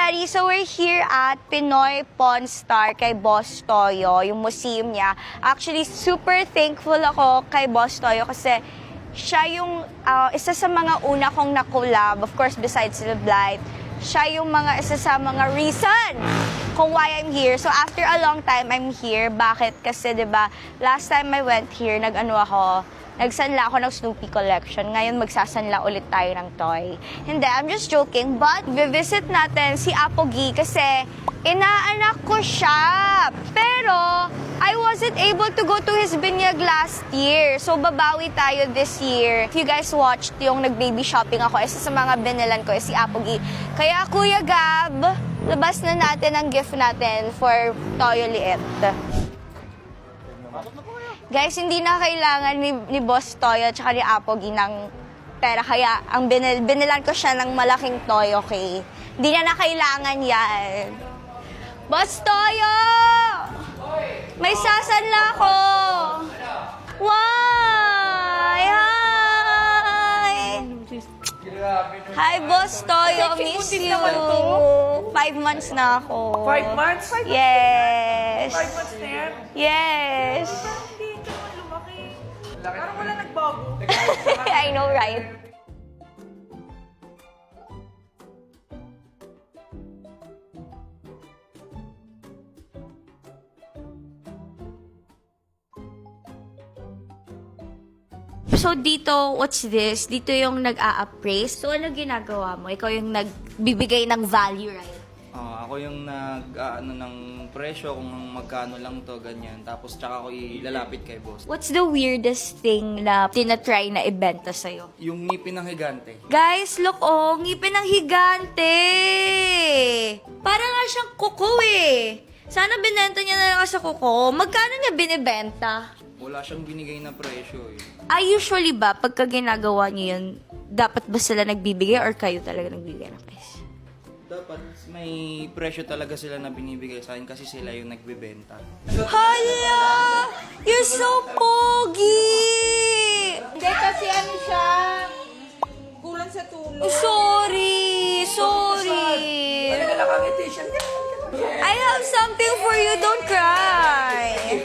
Daddy, so we're here at Pinoy Pawn Star kay Boss Toyo, yung museum niya. Actually, super thankful ako kay Boss Toyo kasi siya yung isa sa mga una kong na-collab, of course, besides the Blight. Siya yung isa sa mga reason kung why I'm here. So after a long time, I'm here. Bakit? Kasi 'di ba, last time I went here, nagsanla ako ng Snoopy collection. Ngayon, magsasanla ulit tayo ng toy. Hindi, I'm just joking. But, visit natin si Apogi kasi inaanak ko siya. Pero, I wasn't able to go to his binyag last year. So, babawi tayo this year. If you guys watched yung nag-baby shopping ako, isa sa mga binilan ko si Apogi. Kaya, Kuya Gab, labas na natin ang gift natin for Toyo Liit. Guys, hindi na kailangan ni Boss Toyo at ni Apogi ng pera. Kaya ang binilan ko siya ng malaking toy, okay? Hindi na kailangan yan. Boss Toyo! May sasanla ko! Why? Hi! Hi, Boss Toyo. Miss you. 5 months na ako. 5 months? Yes. 5 months na yan? Yes. Parang wala nagbago. I know, right? So dito, what's this? Dito yung nag-a-appraise. So ano ginagawa mo? Ikaw yung nagbibigay ng value, right? Ako yung nag-ano ng presyo kung magkano lang to, ganyan. Tapos tsaka ako ilalapit kay boss. What's the weirdest thing na tinatry na ibenta sa'yo? Yung ngipin ng higante. Guys, look oh, ngipin ng higante! Para nga siyang kuko eh. Sana binenta niya na lang sa kuko. Magkano niya binibenta? Wala siyang binigay na presyo eh. Usually ba, pagka ginagawa niyo yun, dapat ba sila nagbibigay or kayo talaga nagbibigay ng price? Dapat may presyo talaga sila na binibigay sa akin kasi sila yung nagbebenta. Hala! You're so pogi! Hindi kasi ano siya, kulang sa tulog. Sorry! Ano na lang ang edition niya? I have something for you, don't cry!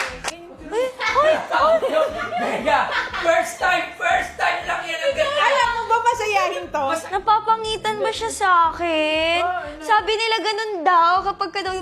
Mega! First time lang yan ang ganyan. Alam mo ba masayahin to? Napapangitan ba siya sa akin? Sabi nila ganun daw kapag ka daw